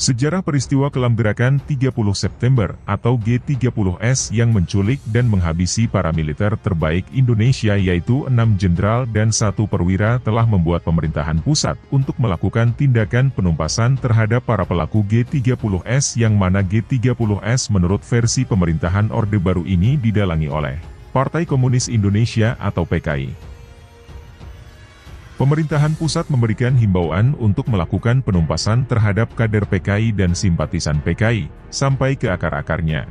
Sejarah peristiwa kelam gerakan 30 September atau G30S yang menculik dan menghabisi para militer terbaik Indonesia yaitu 6 jenderal dan 1 perwira telah membuat pemerintahan pusat untuk melakukan tindakan penumpasan terhadap para pelaku G30S yang mana G30S menurut versi pemerintahan Orde Baru ini didalangi oleh Partai Komunis Indonesia atau PKI. Pemerintahan pusat memberikan himbauan untuk melakukan penumpasan terhadap kader PKI dan simpatisan PKI, sampai ke akar-akarnya.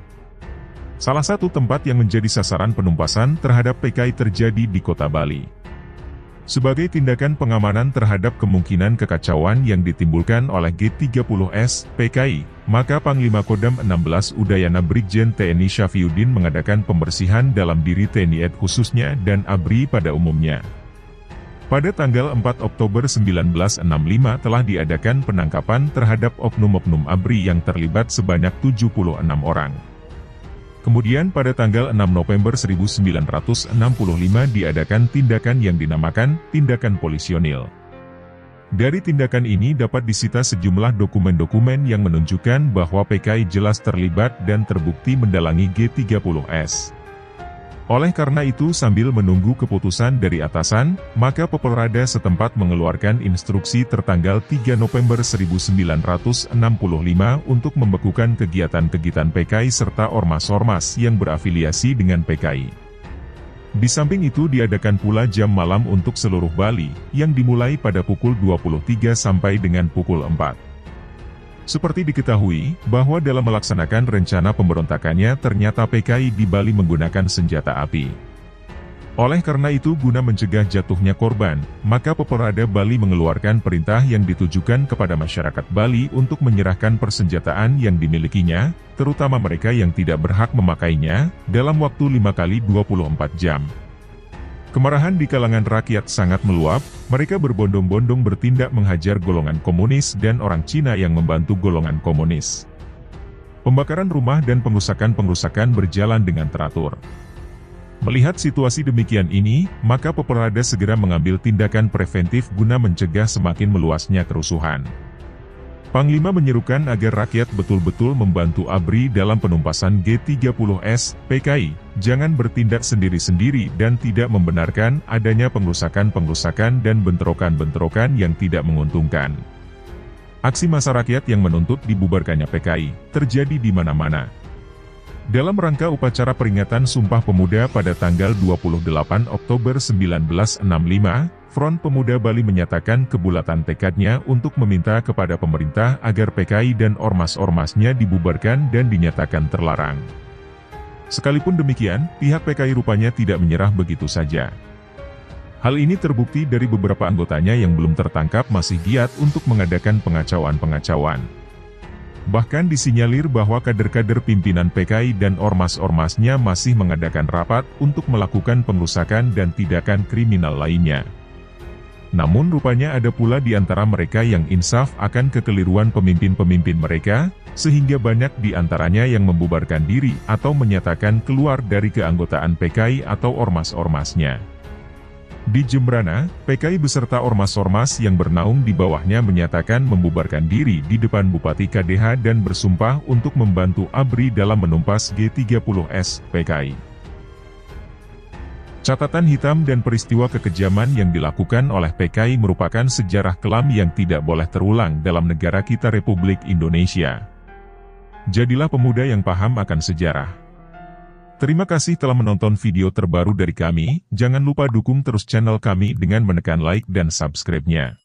Salah satu tempat yang menjadi sasaran penumpasan terhadap PKI terjadi di Kota Bali. Sebagai tindakan pengamanan terhadap kemungkinan kekacauan yang ditimbulkan oleh G30S, PKI, maka Panglima Kodam 16 Udayana Brigjen TNI Syafriuddin mengadakan pembersihan dalam diri TNI AD khususnya dan ABRI pada umumnya. Pada tanggal 4 Oktober 1965 telah diadakan penangkapan terhadap oknum-oknum ABRI yang terlibat sebanyak 76 orang. Kemudian pada tanggal 6 November 1965 diadakan tindakan yang dinamakan tindakan polisionil. Dari tindakan ini dapat disita sejumlah dokumen-dokumen yang menunjukkan bahwa PKI jelas terlibat dan terbukti mendalangi G30S. Oleh karena itu sambil menunggu keputusan dari atasan, maka Popolrada setempat mengeluarkan instruksi tertanggal 3 November 1965 untuk membekukan kegiatan-kegiatan PKI serta ormas-ormas yang berafiliasi dengan PKI. Di samping itu diadakan pula jam malam untuk seluruh Bali, yang dimulai pada pukul 23 sampai dengan pukul 4. Seperti diketahui, bahwa dalam melaksanakan rencana pemberontakannya ternyata PKI di Bali menggunakan senjata api. Oleh karena itu guna mencegah jatuhnya korban, maka Popolrada Bali mengeluarkan perintah yang ditujukan kepada masyarakat Bali untuk menyerahkan persenjataan yang dimilikinya, terutama mereka yang tidak berhak memakainya, dalam waktu 5 kali 24 jam. Kemarahan di kalangan rakyat sangat meluap, mereka berbondong-bondong bertindak menghajar golongan komunis dan orang Cina yang membantu golongan komunis. Pembakaran rumah dan pengrusakan-pengrusakan berjalan dengan teratur. Melihat situasi demikian ini, maka Popolrada segera mengambil tindakan preventif guna mencegah semakin meluasnya kerusuhan. Panglima menyerukan agar rakyat betul-betul membantu ABRI dalam penumpasan G30S, PKI, jangan bertindak sendiri-sendiri dan tidak membenarkan adanya pengrusakan-pengrusakan dan bentrokan-bentrokan yang tidak menguntungkan. Aksi massa rakyat yang menuntut dibubarkannya PKI, terjadi di mana-mana. Dalam rangka upacara peringatan Sumpah Pemuda pada tanggal 28 Oktober 1965, Front Pemuda Bali menyatakan kebulatan tekadnya untuk meminta kepada pemerintah agar PKI dan ormas-ormasnya dibubarkan dan dinyatakan terlarang. Sekalipun demikian, pihak PKI rupanya tidak menyerah begitu saja. Hal ini terbukti dari beberapa anggotanya yang belum tertangkap masih giat untuk mengadakan pengacauan-pengacauan. Bahkan disinyalir bahwa kader-kader pimpinan PKI dan ormas-ormasnya masih mengadakan rapat untuk melakukan pengrusakan dan tindakan kriminal lainnya. Namun rupanya ada pula di antara mereka yang insaf akan kekeliruan pemimpin-pemimpin mereka, sehingga banyak di antaranya yang membubarkan diri atau menyatakan keluar dari keanggotaan PKI atau ormas-ormasnya. Di Jembrana, PKI beserta ormas-ormas yang bernaung di bawahnya menyatakan membubarkan diri di depan Bupati KDH dan bersumpah untuk membantu ABRI dalam menumpas G30S, PKI. Catatan hitam dan peristiwa kekejaman yang dilakukan oleh PKI merupakan sejarah kelam yang tidak boleh terulang dalam negara kita Republik Indonesia. Jadilah pemuda yang paham akan sejarah. Terima kasih telah menonton video terbaru dari kami, jangan lupa dukung terus channel kami dengan menekan like dan subscribe-nya.